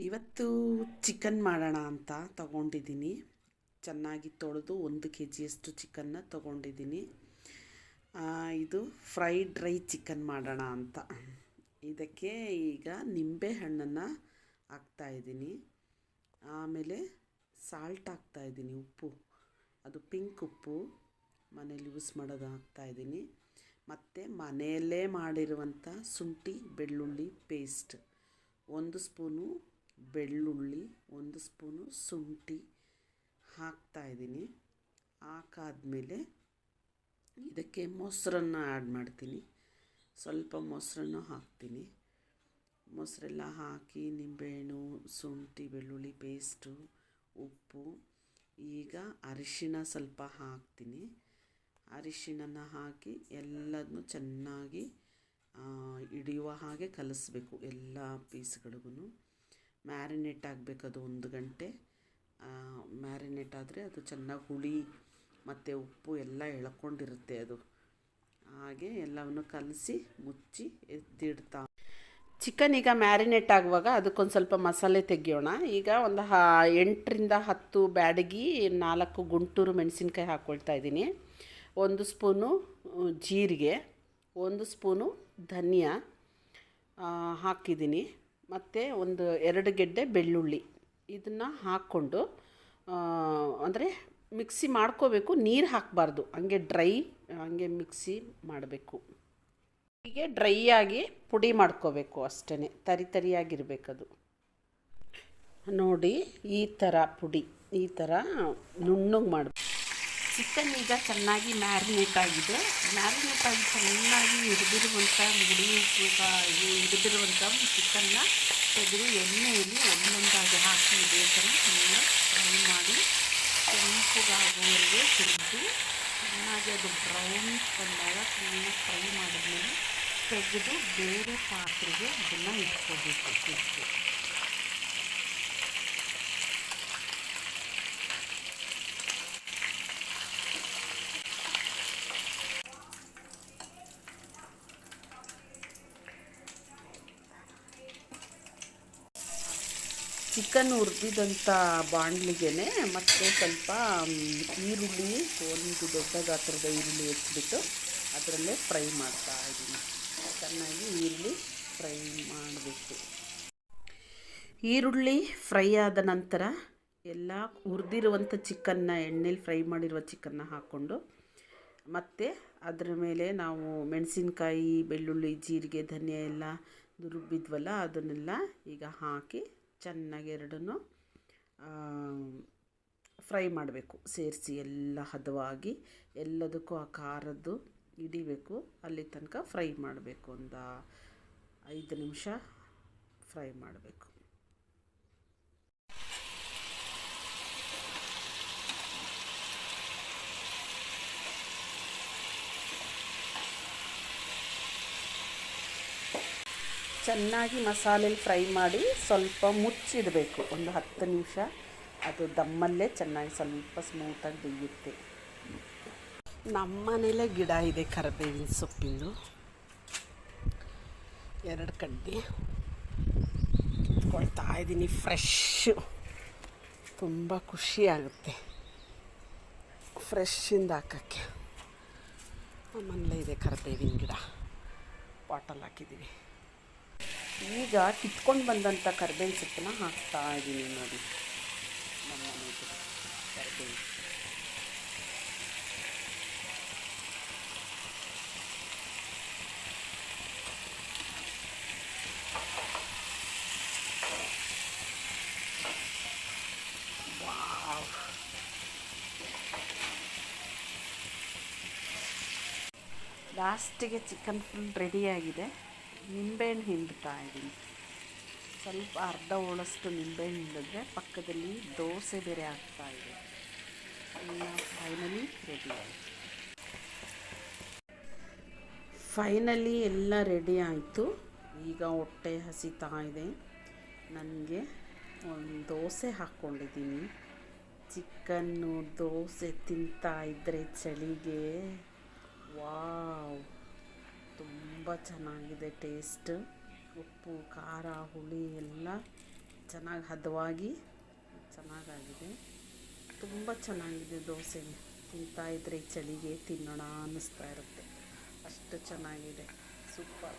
ಇವತ್ತು ಚಿಕನ್ ಮಾಡೋಣ ಅಂತ ತಗೊಂಡಿದ್ದೀನಿ. ಚೆನ್ನಾಗಿ ತೊಳೆದು 1 kgಯಷ್ಟು ಚಿಕನ್ನ ತಗೊಂಡಿದ್ದೀನಿ. ಇದು ಫ್ರೈಡ್ ಡ್ರೈ ಚಿಕನ್ ಮಾಡೋಣ ಅಂತ. ಇದಕ್ಕೆ ಈಗ ನಿಂಬೆ ಹಣ್ಣನ್ನು ಹಾಕ್ತಾಯಿದ್ದೀನಿ. ಆಮೇಲೆ ಸಾಲ್ಟ್ ಹಾಕ್ತಾಯಿದ್ದೀನಿ, ಉಪ್ಪು, ಅದು ಪಿಂಕ್ ಉಪ್ಪು ಮನೇಲಿ ಯೂಸ್ ಮಾಡೋದು ಹಾಕ್ತಾಯಿದ್ದೀನಿ. ಮತ್ತು ಮನೆಯಲ್ಲೇ ಮಾಡಿರುವಂಥ ಶುಂಠಿ ಬೆಳ್ಳುಳ್ಳಿ ಪೇಸ್ಟ್, 1 ಸ್ಪೂನು ಬೆಳ್ಳುಳ್ಳಿ, 1 ಸ್ಪೂನು ಶುಂಠಿ ಹಾಕ್ತಾಯಿದ್ದೀನಿ. ಹಾಕಾದ್ಮೇಲೆ ಇದಕ್ಕೆ ಮೊಸರನ್ನು ಆ್ಯಡ್ ಮಾಡ್ತೀನಿ. ಸ್ವಲ್ಪ ಮೊಸರನ್ನು ಹಾಕ್ತೀನಿ. ಮೊಸರೆಲ್ಲ ಹಾಕಿ ನಿಂಬೆಹಣ್ಣು, ಶುಂಠಿ ಬೆಳ್ಳುಳ್ಳಿ ಪೇಸ್ಟು, ಉಪ್ಪು, ಈಗ ಅರಿಶಿಣ ಸ್ವಲ್ಪ ಹಾಕ್ತೀನಿ. ಅರಿಶಿಣನ ಹಾಕಿ ಎಲ್ಲದನ್ನೂ ಚೆನ್ನಾಗಿ ಹಿಡಿಯುವ ಹಾಗೆ ಕಲಿಸ್ಬೇಕು. ಎಲ್ಲ ಪೀಸ್ಗಳಿಗೂ ಮ್ಯಾರಿನೇಟ್ ಆಗಬೇಕು. ಅದು 1 ಗಂಟೆ ಮ್ಯಾರಿನೇಟ್ ಆದರೆ ಅದು ಚೆನ್ನಾಗಿ ಹುಳಿ ಮತ್ತು ಉಪ್ಪು ಎಲ್ಲ ಎಳ್ಕೊಂಡಿರುತ್ತೆ. ಅದು ಹಾಗೆ ಎಲ್ಲವನ್ನು ಕಲಸಿ ಮುಚ್ಚಿ ಎತ್ತಿಡ್ತಾ ಚಿಕನ್ ಈಗ ಮ್ಯಾರಿನೇಟ್ ಆಗುವಾಗ ಅದಕ್ಕೊಂದು ಸ್ವಲ್ಪ ಮಸಾಲೆ ತೆಗಿಯೋಣ. ಈಗ ಒಂದು 8ರಿಂದ 10 ಬ್ಯಾಡಗಿ, 4 ಗುಂಟೂರು ಮೆಣಸಿನ್ಕಾಯಿ ಹಾಕ್ಕೊಳ್ತಾ ಇದ್ದೀನಿ. 1 ಸ್ಪೂನು ಜೀರಿಗೆ, 1 ಸ್ಪೂನು ಧನಿಯಾ ಹಾಕಿದ್ದೀನಿ. ಮತ್ತು 2 ಗೆಡ್ಡೆ ಬೆಳ್ಳುಳ್ಳಿ ಇದನ್ನು ಹಾಕ್ಕೊಂಡು ಅಂದರೆ ಮಿಕ್ಸಿ ಮಾಡ್ಕೋಬೇಕು. ನೀರು ಹಾಕಬಾರ್ದು, ಹಂಗೆ ಡ್ರೈ ಹಂಗೆ ಮಿಕ್ಸಿ ಮಾಡಬೇಕು. ಹೀಗೆ ಡ್ರೈ ಆಗಿ ಪುಡಿ ಮಾಡ್ಕೋಬೇಕು ಅಷ್ಟೇ, ತರಿಯಾಗಿರಬೇಕದು. ನೋಡಿ, ಈ ಥರ ಪುಡಿ, ಈ ಥರ ನುಣ್ಣಗೆ ಮಾಡಬೇಕು. ಚಿಕನ್ ಈಗ ಚೆನ್ನಾಗಿ ಮ್ಯಾರಿನೇಟ್ ಆಗಿದೆ. ಮ್ಯಾರಿನೇಟ್ ಆಗಿ ಚೆನ್ನಾಗಿ ಹಿಡಿದಿರುವಂಥ ಹಿಡಿದಿರುವಂಥ ಚಿಕನ್ನ ತೆಗೆದು ಎಣ್ಣೆಯಲ್ಲಿ ಒಂದೊಂದಾಗಿ ಹಾಕಿ ಇದೇ ಥರ ಚೆನ್ನಾಗಿ ಫ್ರೈ ಮಾಡಿ ಕೆಂಪುಗಾಗುವವರೆಗೆ ಹುರಿದು ಚೆನ್ನಾಗಿ ಅದು ಬ್ರೌನ್ ಬಂದಾಗ ಚೆನ್ನಾಗಿ ಫ್ರೈ ಮಾಡಿದ್ಮೇಲೆ ತೆಗೆದು ಬೇರೆ ಪಾತ್ರೆಗೆ ಅದನ್ನು ಇಟ್ಕೋಬೇಕು. ಚಿಕನ್ ಹುರಿದಿದ್ದಂಥ ಬಾಣಲಿಗೆ ಮತ್ತು ಸ್ವಲ್ಪ ಈರುಳ್ಳಿ, ಒಂದು ದೊಡ್ಡ ಗಾತ್ರದ ಈರುಳ್ಳಿ ಹೆಚ್ಚಿಬಿಟ್ಟು ಅದರಲ್ಲೇ ಫ್ರೈ ಮಾಡ್ತಾಯಿದ್ದೀನಿ. ಚೆನ್ನಾಗಿ ಈರುಳ್ಳಿ ಫ್ರೈ ಮಾಡಬೇಕು. ಈರುಳ್ಳಿ ಫ್ರೈ ಆದ ನಂತರ ಎಲ್ಲ ಹುರಿದಿರುವಂಥ ಚಿಕನ್ನ, ಎಣ್ಣೆಲಿ ಫ್ರೈ ಮಾಡಿರುವ ಚಿಕನ್ನ ಹಾಕ್ಕೊಂಡು ಮತ್ತು ಅದರ ಮೇಲೆ ನಾವು ಮೆಣಸಿನ್ಕಾಯಿ, ಬೆಳ್ಳುಳ್ಳಿ, ಜೀರಿಗೆ, ಧನಿಯಾ ಎಲ್ಲ ರುಬ್ಬಿದ್ವಲ್ಲ ಅದನ್ನೆಲ್ಲ ಈಗ ಹಾಕಿ ಚೆನ್ನಾಗಿ ಎರಡನ್ನೂ ಫ್ರೈ ಮಾಡಬೇಕು. ಸೇರಿಸಿ ಎಲ್ಲ ಹದವಾಗಿ ಎಲ್ಲದಕ್ಕೂ ಆ ಖಾರದ್ದು ಹಿಡಿಬೇಕು. ಅಲ್ಲಿ ತನಕ ಫ್ರೈ ಮಾಡಬೇಕು. ಒಂದು 5 ನಿಮಿಷ ಫ್ರೈ ಮಾಡಬೇಕು. ಚೆನ್ನಾಗಿ ಮಸಾಲೆಲಿ ಫ್ರೈ ಮಾಡಿ ಸ್ವಲ್ಪ ಮುಚ್ಚಿಡಬೇಕು. ಒಂದು 10 ನಿಮಿಷ ಅದು ದಮ್ಮಲ್ಲೇ ಚೆನ್ನಾಗಿ ಸ್ವಲ್ಪ ಸ್ಮೂತಾಗಿ ಬೇಯುತ್ತೆ. ನಮ್ಮ ಮನೇಲೇ ಗಿಡ ಇದೆ ಕರಿಬೇವಿನ ಸೊಪ್ಪಿಂದು, 2 ಕಡ್ಡಿ ಇಟ್ಕೊಳ್ತಾ ಇದ್ದೀನಿ. ಫ್ರೆಶ್ಶು, ತುಂಬ ಖುಷಿಯಾಗುತ್ತೆ ಫ್ರೆಶ್ಶಿಂದ ಹಾಕೋಕ್ಕೆ. ನಮ್ಮನೇಲೇ ಇದೆ ಕರಿಬೇವಿನ ಗಿಡ, ಪಾಟಲ್ಲಿ ಹಾಕಿದ್ದೀವಿ. ಈಗ ಕಿತ್ಕೊಂಡು ಬಂದಂಥ ಕರಿಬೇವಿನ ಸೊಪ್ಪನ್ನ ಹಾಕ್ತಾ ಇದ್ದೀನಿ. ನೋಡಿ, ನಮ್ಮ ಮನೆದು ಕರಿಬೇವು. ವಾವ್, ಲಾಸ್ಟಿಗೆ ಚಿಕನ್ ಫುಲ್ ರೆಡಿಯಾಗಿದೆ. ನಿಂಬೆಹಣ್ಣು ಹಿಂಡ್ತಾ ಇದ್ದೀನಿ. ಸ್ವಲ್ಪ ಅರ್ಧ ಹೋಳಷ್ಟು ನಿಂಬೆಹಣ್ಣು ಹಿಂಡಿದ್ರೆ ಪಕ್ಕದಲ್ಲಿ ದೋಸೆ ಬೇರೆ ಆಗ್ತಾಯಿದೆ. ಫೈನಲಿ ರೆಡಿ ಆಯಿತು. ಫೈನಲಿ ಎಲ್ಲ ರೆಡಿ ಆಯಿತು. ಈಗ ಹೊಟ್ಟೆ ಹಸಿತಾ ಇದೆ. ನನಗೆ ಒಂದು ದೋಸೆ ಹಾಕ್ಕೊಂಡಿದ್ದೀನಿ. ಚಿಕನ್ನು ದೋಸೆ ತಿಂತಾ ಇದ್ದರೆ ಚಳಿಗೆ ವಾವ್, ತುಂಬ ಚೆನ್ನಾಗಿದೆ ಟೇಸ್ಟ್. ಉಪ್ಪು, ಖಾರ, ಹುಳಿ ಎಲ್ಲ ಚೆನ್ನಾಗಿ ಹದವಾಗಿ ಚೆನ್ನಾಗಾಗಿದೆ. ತುಂಬ ಚೆನ್ನಾಗಿದೆ ದೋಸೆ. ತಿಂತಾಯಿದ್ರೆ ಚಳಿಗೆ ತಿನ್ನೋಣ ಅನ್ನಿಸ್ತಾ ಇರುತ್ತೆ, ಅಷ್ಟು ಚೆನ್ನಾಗಿದೆ. ಸೂಪರ್.